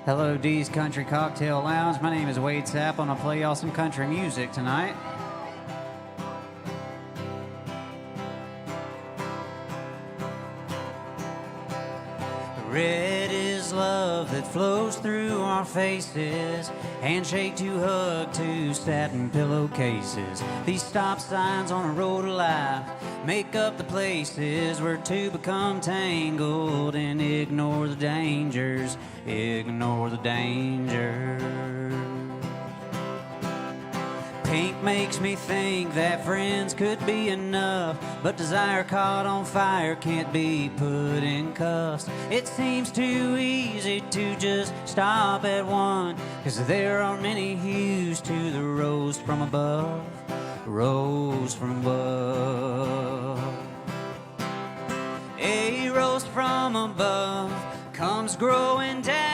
Hello, Dee's Country Cocktail Lounge. My name is Wade Sapp. I'm gonna play y'all some country music tonight. Red is love that flows through our faces. Handshake to hug to satin pillowcases. These stop signs on a road of life make up the places where two become tangled and ignore the dangers. Ignore the dangers. Pink makes me think that friends could be enough, but desire caught on fire can't be put in cuffs. It seems too easy to just stop at one, 'cause there are many hues to the rose from above. Rose from above. A rose from above comes growing down.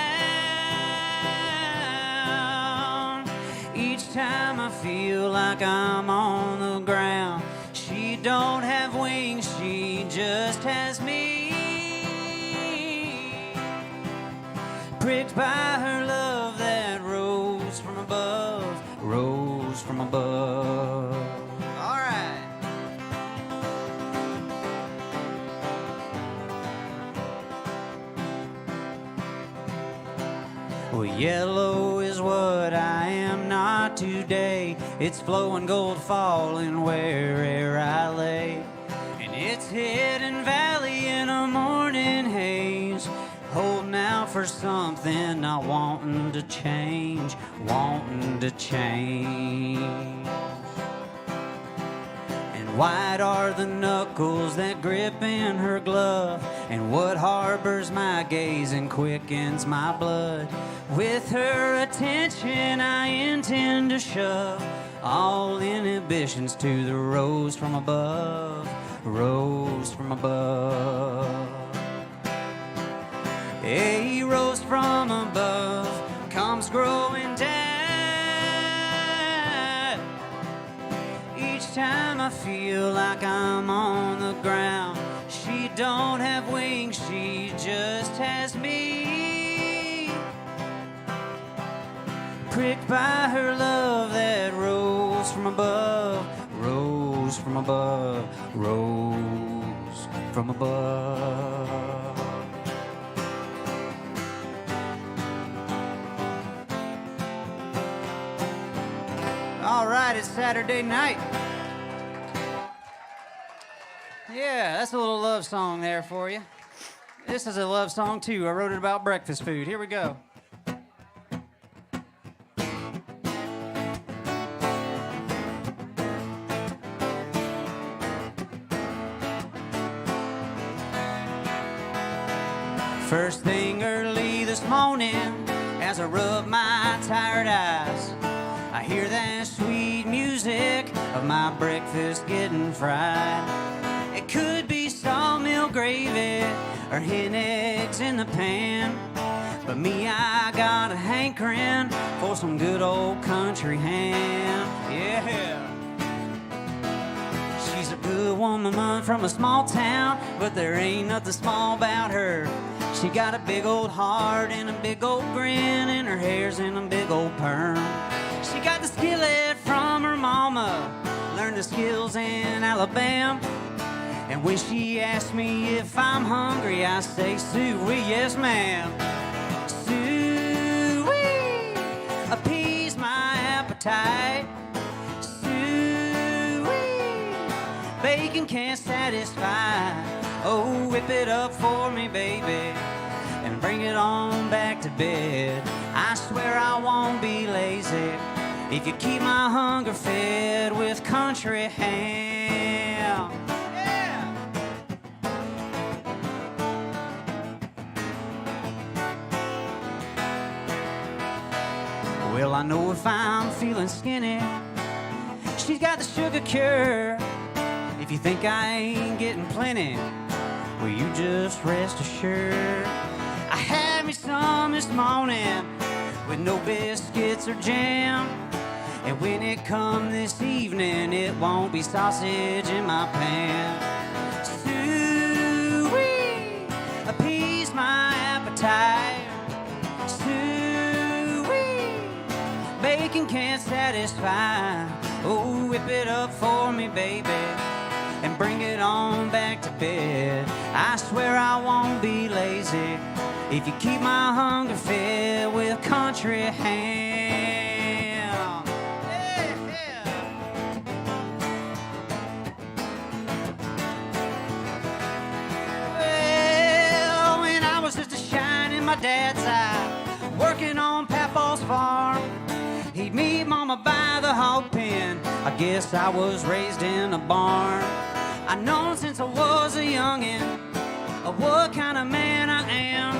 Each time I feel like I'm on the ground. She don't have wings, she just has me. Pricked by her love that rose from above. Rose from above. All right. Well, yellow is what I am not today. It's flowing gold falling where'er I lay. And it's hidden valley in a morning haze, holding out for something, not wanting to change, wanting to change. And white are the knuckles that grip in her glove, and what harbors my gaze and quickens my blood. With her attention I intend to shove all inhibitions to the rose from above. Rose from above. A rose from above comes growing down. Each time I feel like I'm on the ground. She don't have wings, she just has me. Pricked by her love that rose from above. Rose from above. Rose from above. All right, it's Saturday night. Yeah, that's a little love song there for you. This is a love song too. I wrote it about breakfast food. Here we go. First thing early this morning, as I rub my tired eyes, I hear that sweet music of my breakfast getting fried. It could be sawmill gravy or hen eggs in the pan, but me, I got a hankering for some good old country ham. Yeah. She's a good woman from a small town, but there ain't nothing small about her. She got a big old heart and a big old grin, and her hair's in a big old perm. She got the skillet from her mama, learned the skills in Alabama. And when she asks me if I'm hungry, I say, Sue-wee, yes ma'am. Sue-wee, appease my appetite. Sue-wee, bacon can't satisfy. Oh, whip it up for me, baby, and bring it on back to bed. I swear I won't be lazy if you keep my hunger fed with country ham. Yeah. Well, I know if I'm feeling skinny, she's got the sugar cure. If you think I ain't getting plenty, well, you just rest assured. I had me some this morning with no biscuits or jam. And when it come this evening, it won't be sausage in my pan. Sue-wee, appease my appetite. Sue bacon can't satisfy. Oh, whip it up for me, baby, and bring it on back to bed. I swear I won't be lazy if you keep my hunger fed with country ham. Yeah. Well, when I was just a shine in my dad's eye, working on Papa's farm, he'd meet Mama by the hog pen. I guess I was raised in a barn. I known since I was a youngin' what kind of man I am.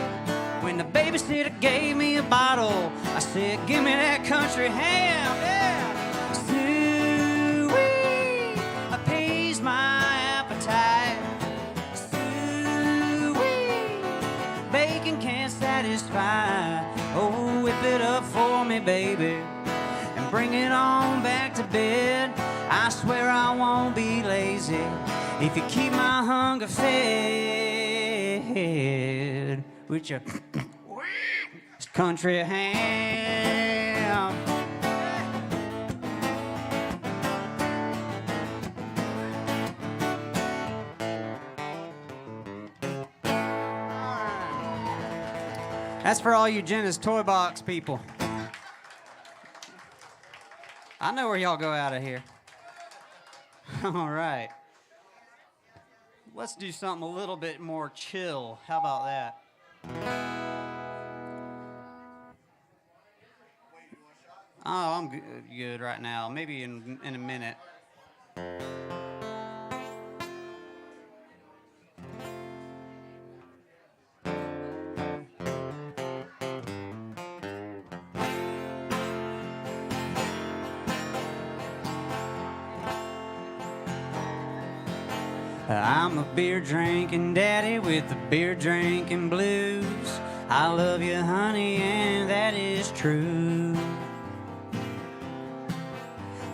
When the babysitter gave me a bottle, I said, give me that country ham. Yeah. Sweet, appease my appetite. Sweet, bacon can't satisfy. Oh, whip it up for me, baby, and bring it on back to bed. I swear I won't be lazy if you keep my hunger fed with your country ham. That's for all you Jenna's Toy Box people. I know where y'all go out of here. All right. Let's do something a little bit more chill. How about that? Oh, I'm good right now. Maybe in a minute. I'm a beer drinking daddy with the beer drinking blues. I love you, honey, and that is true.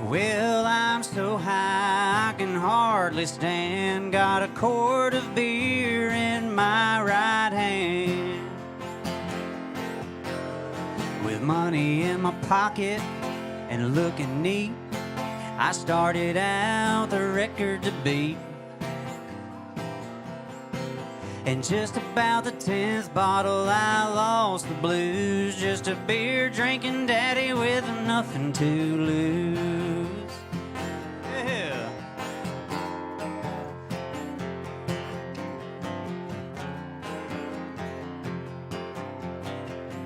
Well, I'm so high I can hardly stand. Got a quart of beer in my right hand, with money in my pocket and looking neat. I started out the record to beat. And just about the 10th bottle I lost the blues. Just a beer drinking daddy with nothing to lose. Yeah.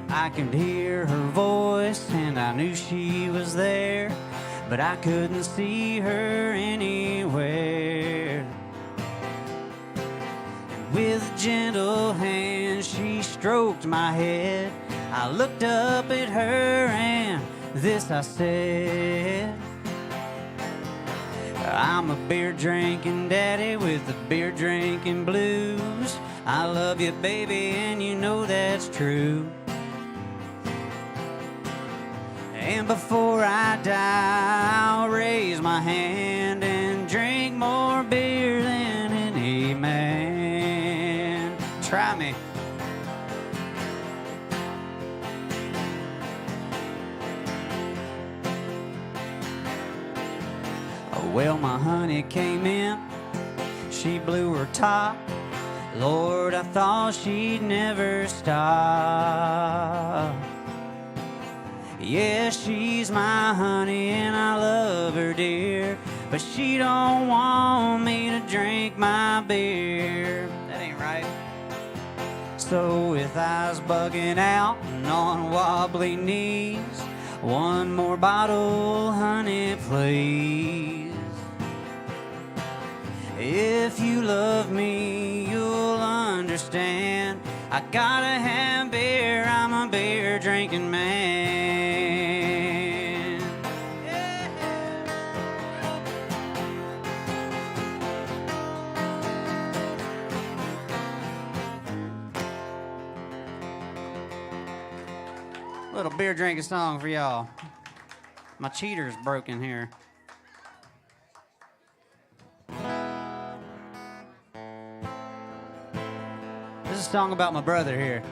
I could hear her voice and I knew she was there, but I couldn't see her anywhere. With a gentle hand, she stroked my head. I looked up at her and this I said: I'm a beer drinking daddy with the beer drinking blues. I love you, baby, and you know that's true. And before I die, I'll raise my hand and drink more beer than any man. Try me. Well, my honey came in, she blew her top. Lord, I thought she'd never stop. Yeah, she's my honey and I love her dear, but she don't want me to drink my beer. That ain't right. So with eyes bugging out and on wobbly knees, one more bottle, honey, please. If you love me, you'll understand. I gotta have beer, I'm a beer drinking man. Yeah. Little beer drinking song for y'all. My cheater's broken here. This is a song about my brother here.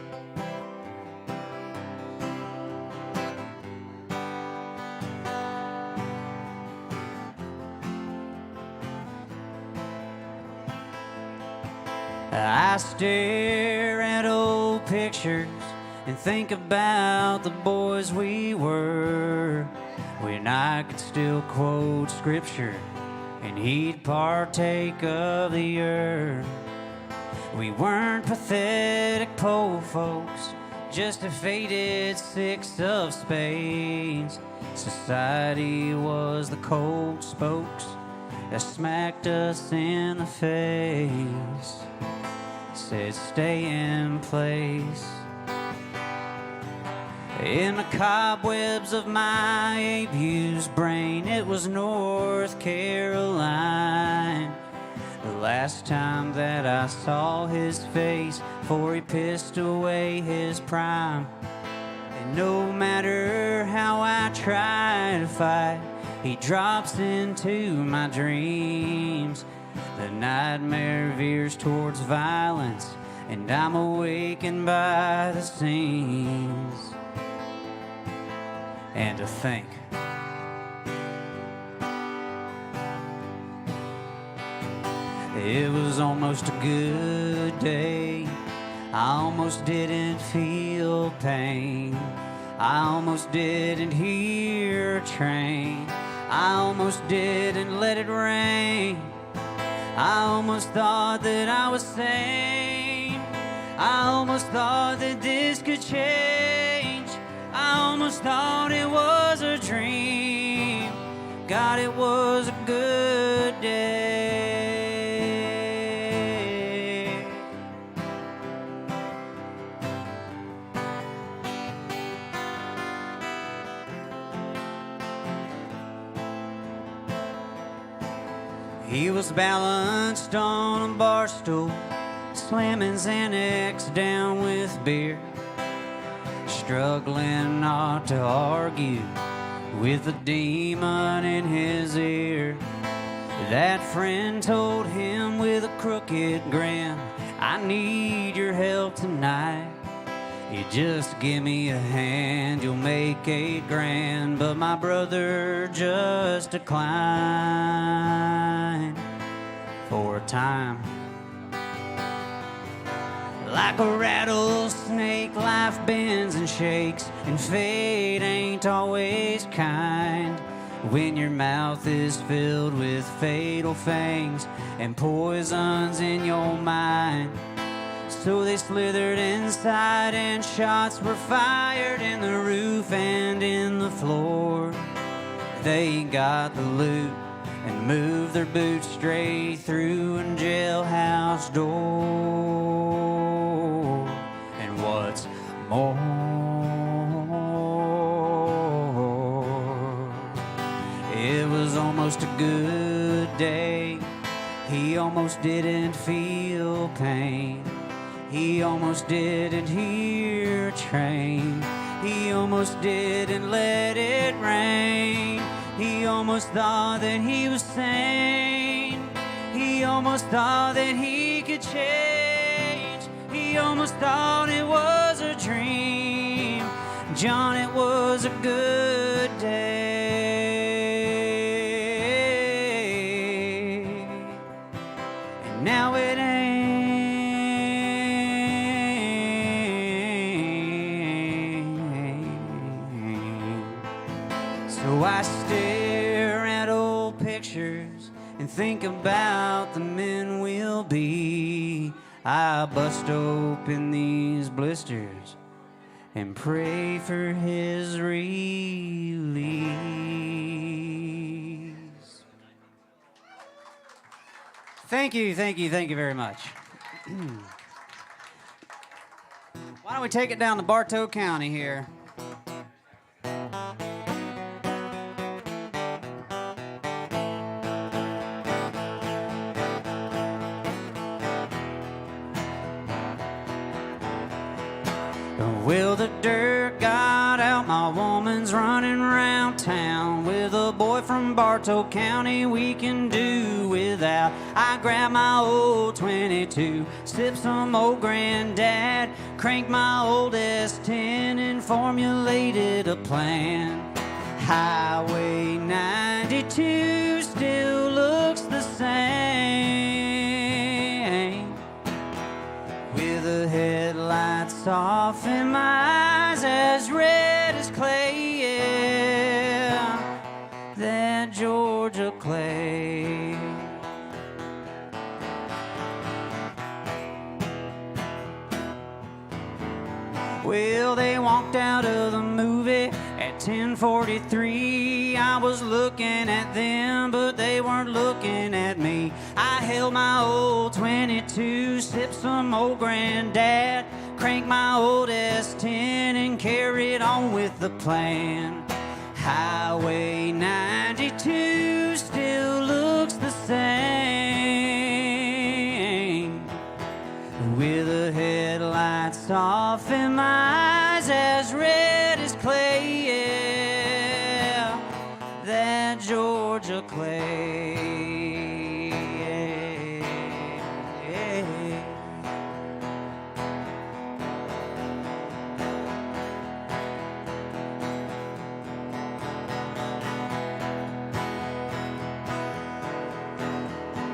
stare at old pictures and think about the boys we were, when I could still quote scripture and he'd partake of the earth. We weren't pathetic po folks, just a faded six of spades. Society was the cold spokes that smacked us in the face, said stay in place. In the cobwebs of my abused brain, it was North Carolina, the last time that I saw his face, before he pissed away his prime. And no matter how I try to fight, he drops into my dreams. The nightmare veers towards violence, and I'm awakened by the seams. And to think it was almost a good day. I almost didn't feel pain. I almost didn't hear a train. I almost didn't let it rain. I almost thought that I was sane. I almost thought that this could change. I almost thought it was a dream. God, it was a good day. He was balanced on a bar stool, slamming Xanax down with beer, struggling not to argue with the demon in his ear. That friend told him with a crooked grin, I need your help tonight. You just give me a hand, you'll make $8,000. But my brother just declined for a time. Like a rattlesnake, life bends and shakes, and fate ain't always kind. When your mouth is filled with fatal fangs and poisons in your mind. So they slithered inside and shots were fired in the roof and in the floor. They got the loot and moved their boots straight through a jailhouse door. And what's more, it was almost a good day. He almost didn't feel pain. He almost didn't hear a train. He almost didn't let it rain. He almost thought that he was sane. He almost thought that he could change. He almost thought it was a dream. John, it was a good day. And now it ain't. So I stare at old pictures and think about the men we'll be. I bust open these blisters and pray for his release. Thank you very much. Why don't we take it down to Bartow County here? Well, the dirt got out, my woman's running around town with a boy from Bartow County we can do without. I grab my old 22, sip some old granddad, crank my old S10 and formulated a plan. Highway 92 still looks the same. lights off and my eyes as red as clay, yeah, that Georgia clay. Well, they walked out of the movie at 10:43. I was looking at them, but they weren't looking at me. I held my old 22, sipped some old granddad, cranked my old S10 and carried on with the plan. Highway 92 still looks the same, with the headlights off and my eyes as red as clay, yeah, that Georgia clay.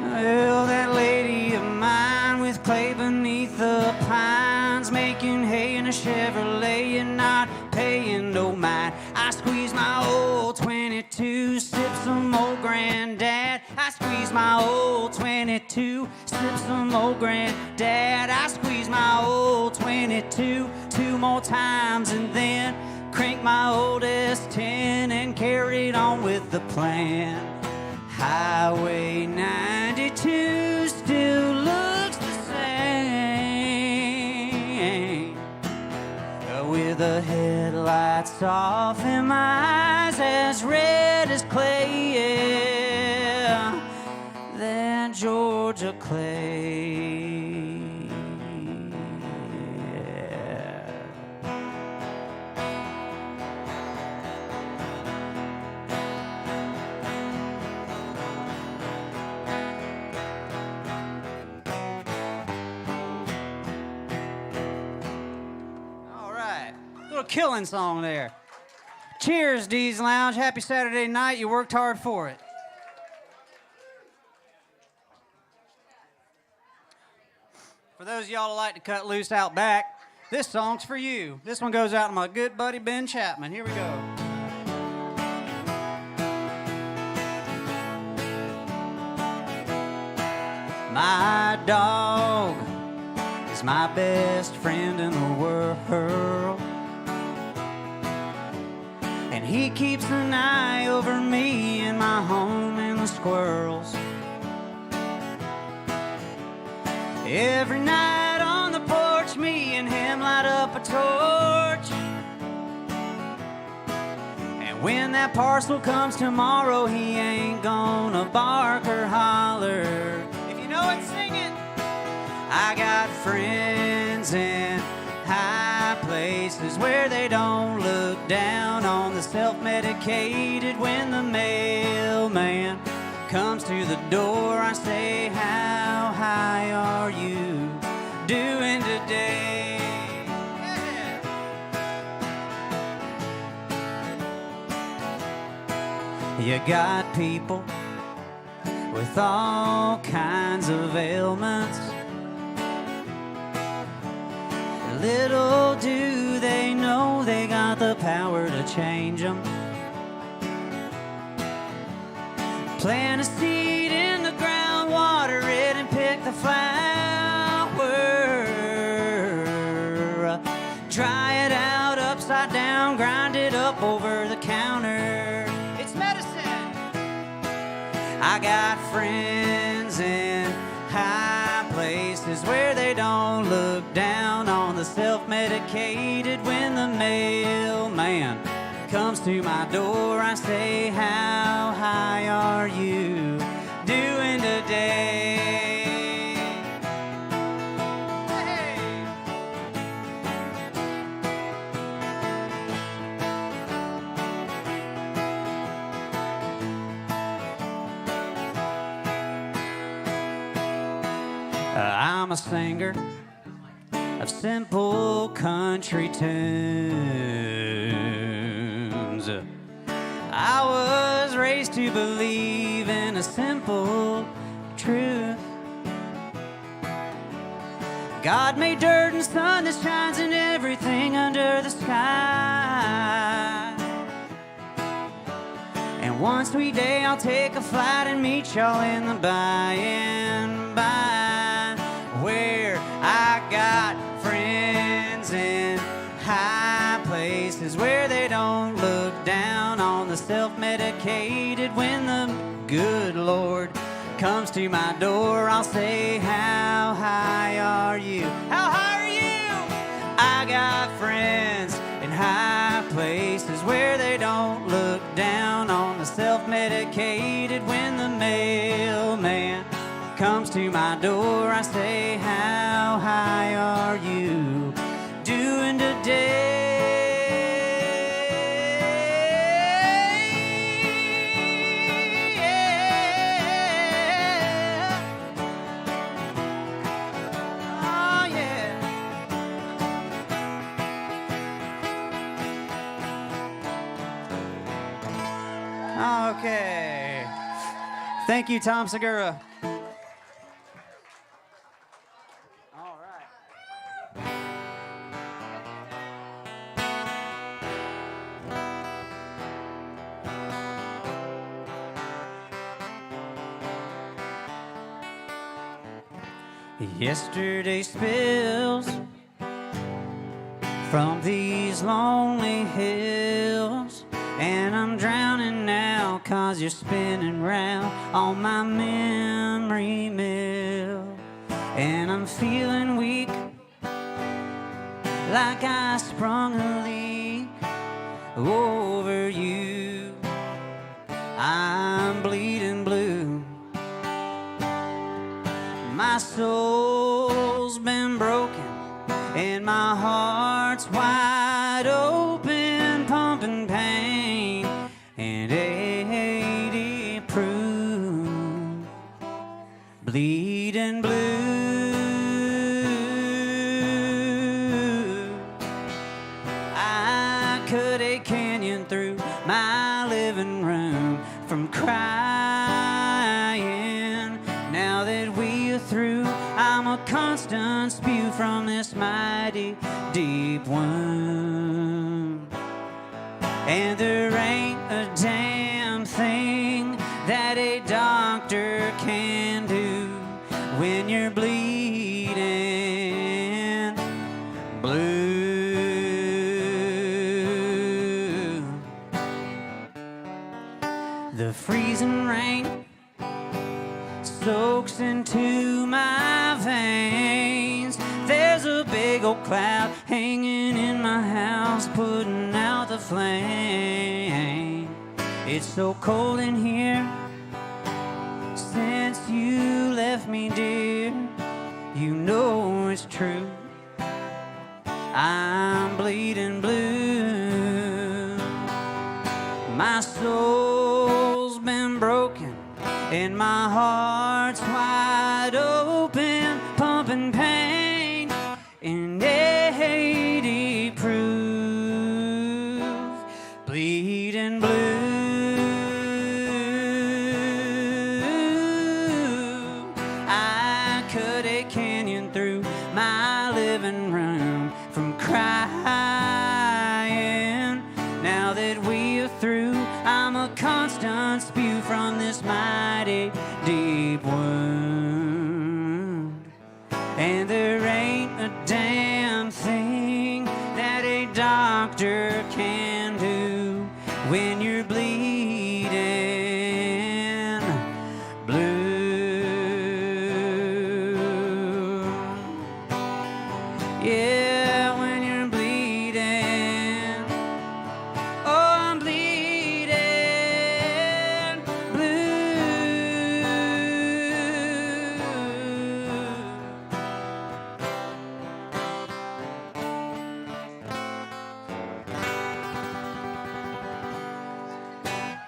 Well, that lady of mine with clay beneath the pines, making hay in a Chevrolet and not paying no mind. I squeezed my old 22, sipped some old granddad. I squeezed my old 22, sipped some old granddad. I squeezed my old 22 two more times and then cranked my old S10 and carried on with the plan. Highway 92 still looks the same, with the headlights off and my eyes as red as clay, yeah, that Georgia clay. Killing song there. Cheers, Dee's Lounge. Happy Saturday night. You worked hard for it. For those of y'all who like to cut loose out back, this song's for you. This one goes out to my good buddy Ben Chapman. Here we go. My dog is my best friend in the world, and he keeps an eye over me and my home and the squirrels. Every night on the porch, me and him light up a torch. And when that parcel comes tomorrow, he ain't gonna bark or holler. If you know it, sing it. I got friends in high places where they don't look down on the self-medicated. When the mailman comes to the door, I say, how high are you doing today? Yeah. You got people with all kinds of ailments. Little do they know they got the power to change them. Plant a seed in the ground, water it and pick the flower. Dry it out upside down, grind it up over the counter. It's medicine. I got friends in high places where they don't look down on the self-medicated. When the mailman comes to my door, I say, how high are you doing today? Hey. I'm a singer of simple country tunes. I was raised to believe in a simple truth. God made dirt and sun that shines in one sweet day I'll take a flight and meet y'all in the by and by, where I got friends in high places, where they don't look down on the self-medicated. When the good Lord comes to my door, I'll say, how high are you? How high are you? I got friends in high places, where they don't look down on the self-medicated. When the mailman comes to my door, I say, how high are you doing today? Okay. Thank you, Tom Segura. All right. Yesterday spills from these lonely hills, and I'm drowning now 'cause you're spinning round on my memory mill. And I'm feeling weak, like I sprung a leak over you. I'm bleeding blue, my soul's been broken, and my heart's wide open, pumping pain and 80 proof, bleeding blue. I cut a canyon through my living room from crying. Now that we are through, I'm a constant spew from this mighty deep wound. And there ain't a damn thing that a doctor can do when you're bleeding blue. The freezing rain soaks into my veins. There's a big old cloud hanging in my house, putting out the flame. It's so cold in here since you left me, dear. You know it's true, I'm bleeding blue. My soul's been broken, and my heart's wide open, pumping pain in 80 proof, bleeding blue. I cut a canyon through my living room from crying. Now that we are through, I'm a constant spew from this mighty deep wound. And there ain't a damn thing that a doctor can do when you're bleeding blue. Yeah, when you're bleeding, oh, I'm bleeding blue.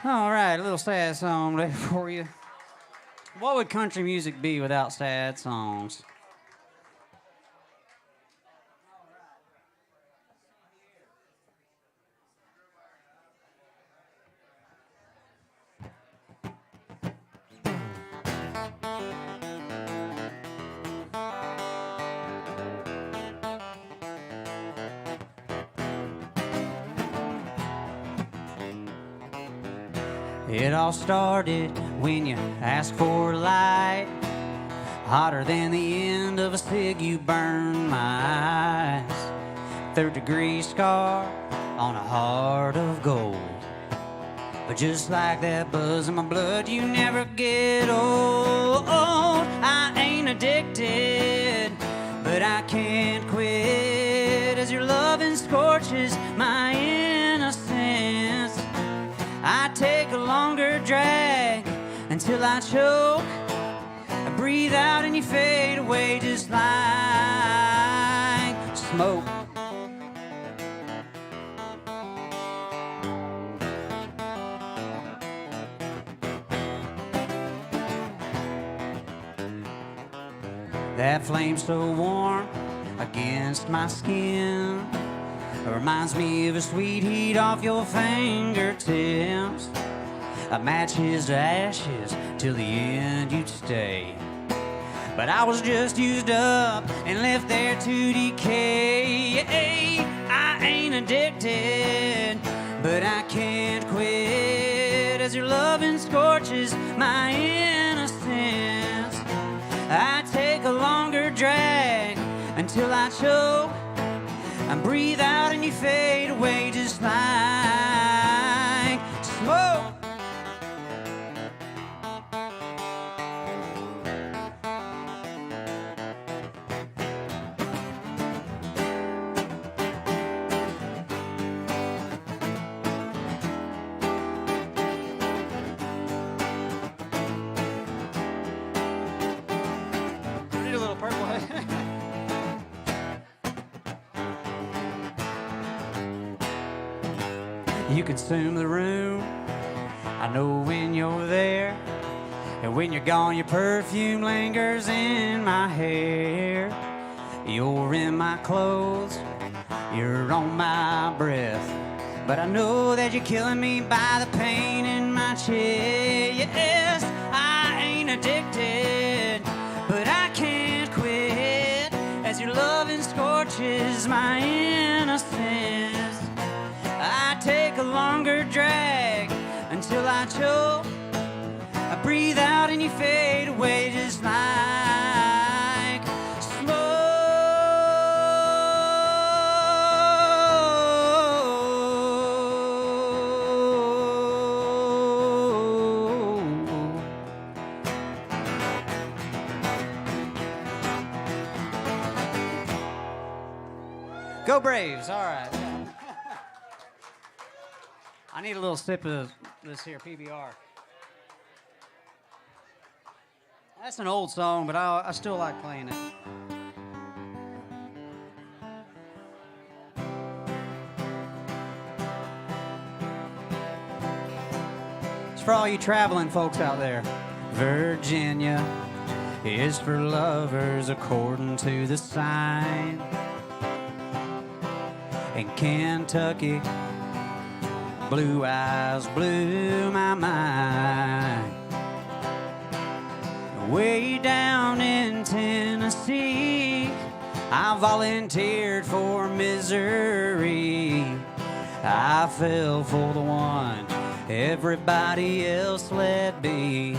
All right, a little sad song there for you. What would country music be without sad songs? It all started when you asked for a light. Hotter than the end of a cig, you burned my eyes. Third-degree scar on a heart of gold. But just like that buzz in my blood, you never get old. I ain't addicted, but I can't quit as your loving scorches my innocence. I take a longer drag until I choke. I breathe out and you fade away just like smoke. That flame so warm against my skin reminds me of a sweet heat off your fingertips. A matches to ashes till the end you'd stay. But I was just used up and left there to decay. I ain't addicted, but I can't quit as your loving scorches my innocence. I take a longer drag until I choke. I breathe out and you fade away just like smoke. You consume the room, I know when you're there. And when you're gone, your perfume lingers in my hair. You're in my clothes, you're on my breath. But I know that you're killing me by the pain in my chest. Yes, I ain't addicted, but I can't quit as your loving scorches my innocence. I take a longer drag until I choke. I breathe out and you fade away just like smoke. Go Braves, all right. I need a little sip of this here PBR. That's an old song, but I still like playing it. It's for all you traveling folks out there. Virginia is for lovers according to the sign. In Kentucky, blue eyes blew my mind. Way down in Tennessee, I volunteered for misery. I fell for the one everybody else let be.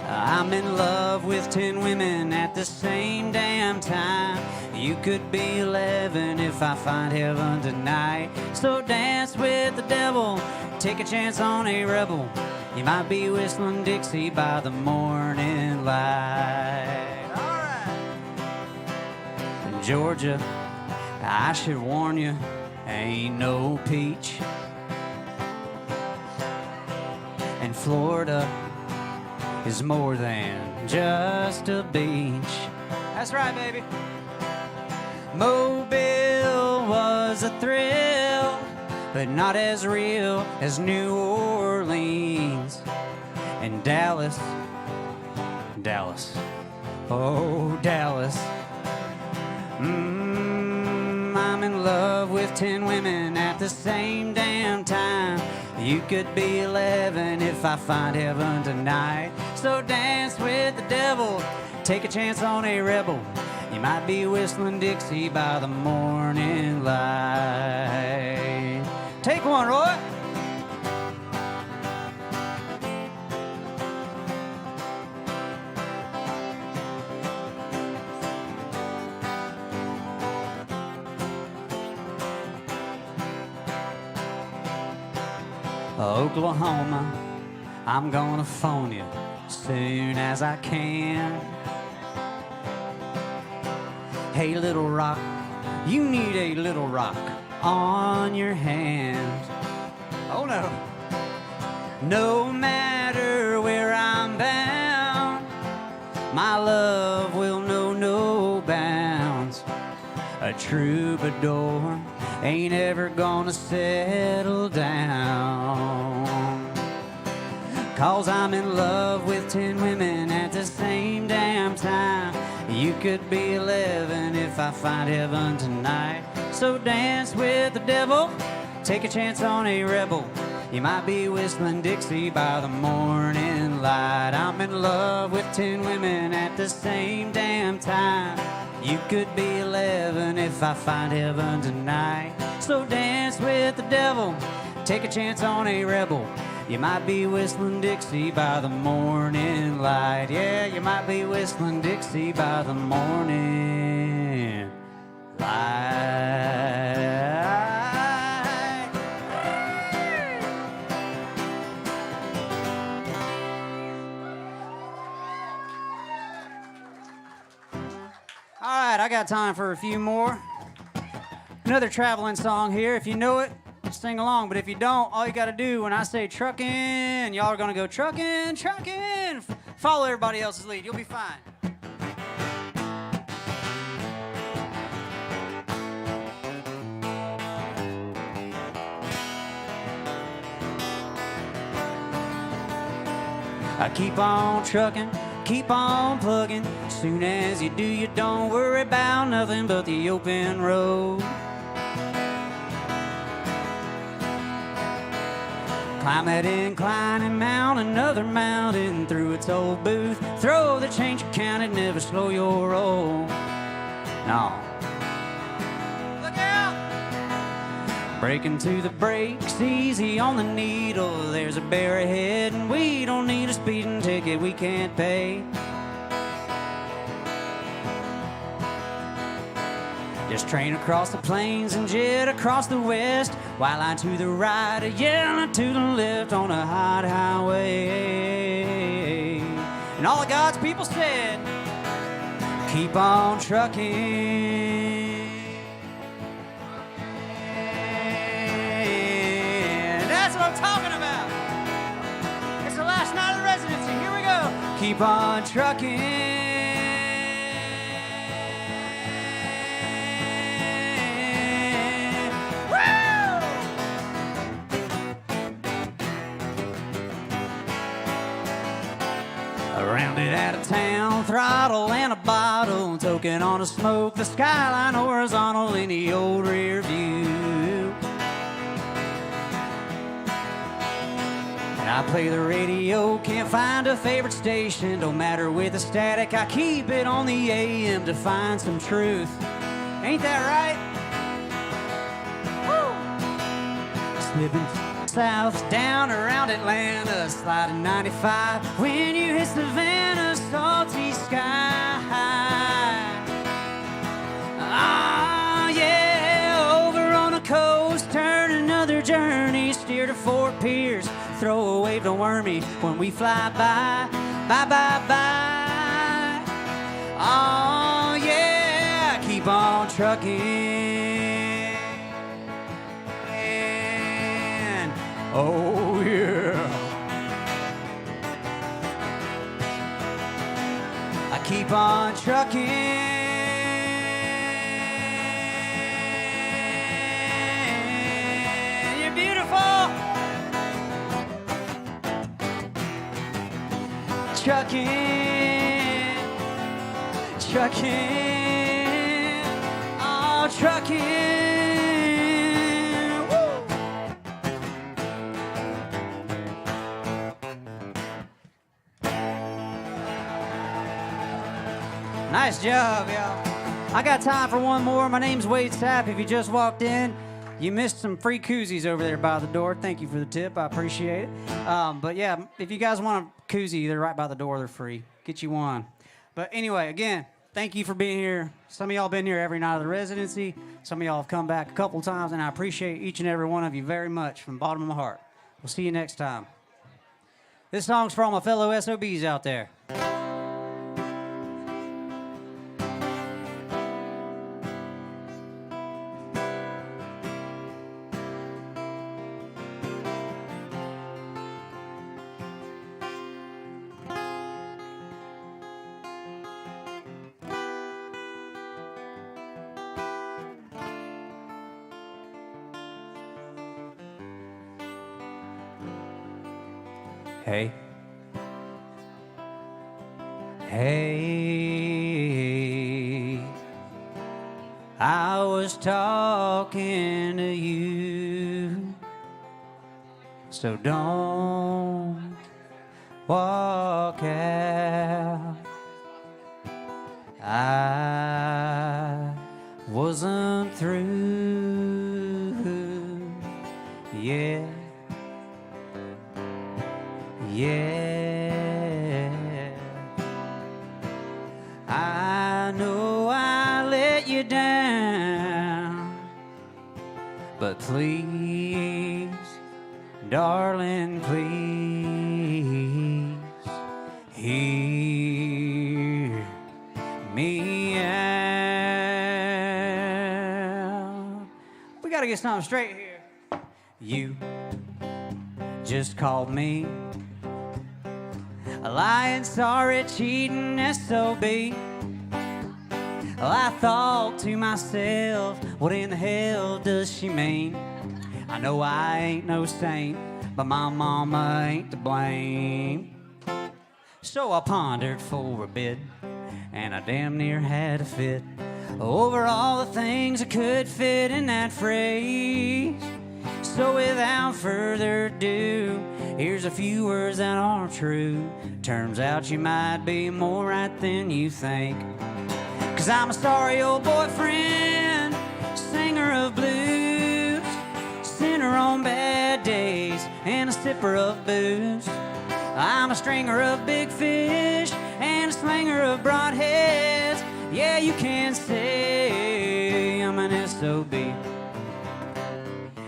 I'm in love with 10 women at the same damn time. You could be 11 if I find heaven tonight. So dance with the devil, take a chance on a rebel. You might be whistling Dixie by the morning light. All right. In Georgia, I should warn you, ain't no peach. And Florida is more than just a beach. That's right, baby. Mobile was a thrill, but not as real as New Orleans. And Dallas, oh Dallas. I'm in love with 10 women at the same damn time. You could be 11 if I find heaven tonight. So dance with the devil, take a chance on a rebel. You might be whistling Dixie by the morning light. Take one, Roy. Oklahoma, I'm gonna phone you soon as I can. Hey, Little Rock, you need a little rock on your hand. Oh no. No matter where I'm bound, my love will know no bounds. A troubadour ain't ever gonna settle down. 'Cause I'm in love with 10 women at the same damn time. You could be 11 if I find heaven tonight. So dance with the devil, take a chance on a rebel. You might be whistling Dixie by the morning light. I'm in love with 10 women at the same damn time. You could be 11 if I find heaven tonight. So dance with the devil, take a chance on a rebel. You might be whistling Dixie by the morning light. Yeah, you might be whistling Dixie by the morning light. All right, I got time for a few more. Another traveling song here. If you know it, sing along. But if you don't, all you got to do when I say truckin', y'all are going to go truckin', truckin'. Follow everybody else's lead. You'll be fine. I keep on truckin', keep on plugging. Soon as you do, you don't worry about nothing but the open road. Climb that incline and mount another mountain through its old booth. Throw the change you counted, never slow your roll. No. Look out! Breaking to the brakes, easy on the needle. There's a bear ahead and we don't need a speeding ticket we can't pay. Just train across the plains and jet across the west, while I to the right, yelling to the left on a hot highway. And all of God's people said, keep on trucking. And that's what I'm talking about. It's the last night of the residency. Here we go. Keep on trucking. Rounded out of town, throttle and a bottle, toking on a smoke, the skyline horizontal in the old rear view. And I play the radio, can't find a favorite station, don't matter with the static, I keep it on the AM to find some truth. Ain't that right? Woo! Slipping south, down around Atlanta, sliding 95. When you hit Savannah, salty sky. Ah, yeah, over on the coast, turn another journey, steer to Fort Pierce, throw a wave to Wormy when we fly by. Bye, bye, bye. Oh, yeah, keep on trucking. Oh, yeah. I keep on trucking. You're beautiful. Trucking. Trucking. Oh, trucking. Nice job, y'all. I got time for one more. My name's Wade Sapp. If you just walked in, you missed some free koozies over there by the door. Thank you for the tip. I appreciate it. But yeah, if you guys want a koozie, they're right by the door. They're free. Get you one. But anyway, again, thank you for being here. Some of y'all been here every night of the residency. Some of y'all have come back a couple times, and I appreciate each and every one of you very much from the bottom of my heart. We'll see you next time. This song's for all my fellow SOBs out there. Hey, hey, I was talking to you, so don't walk out. I wasn't through yet. Yeah, I know I let you down, but please, darling, please hear me out. We gotta get something straight here. You just called me a lying, sorry, cheating SOB. Well, I thought to myself, what in the hell does she mean? I know I ain't no saint, but my mama ain't to blame. So I pondered for a bit, and I damn near had a fit over all the things that could fit in that phrase. So without further ado, here's a few words that are true. Turns out you might be more right than you think. 'Cause I'm a sorry old boyfriend, singer of blues, sinner on bad days, and a sipper of booze. I'm a stringer of big fish and a slinger of broadheads. Yeah, you can say I'm an SOB.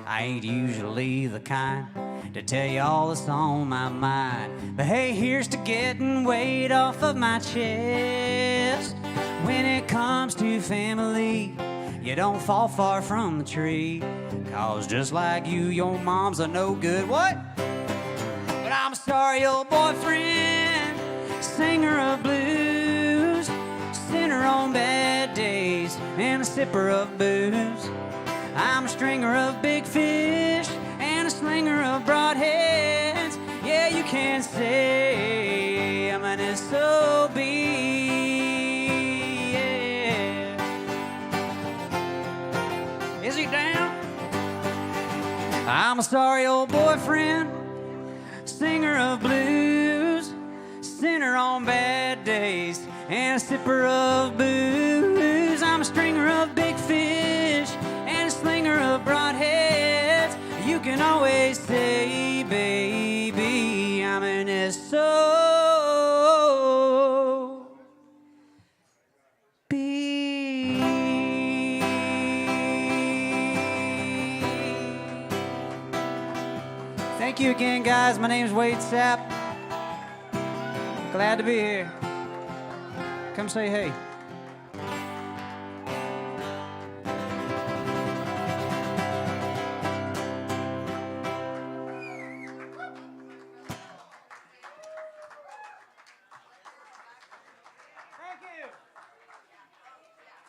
I ain't usually the kind to tell you all that's on my mind, but hey, here's to getting weight off of my chest. When it comes to family, you don't fall far from the tree, 'cause just like you, your mom's a no good what? But I'm a sorry old boyfriend, singer of blues, sinner on bad days, and a sipper of booze. I'm a stringer of big fish and a slinger of broadheads. Yeah, you can say I'm an SOB. Yeah. Is he down? I'm a sorry old boyfriend, singer of blues, sinner on bad days, and a sipper of booze. I'm a stringer of big fish and a slinger of broadheads. You can always say, baby, I'm an SOB. Thank you again, guys. My name's Wade Sapp. Glad to be here. Come say hey.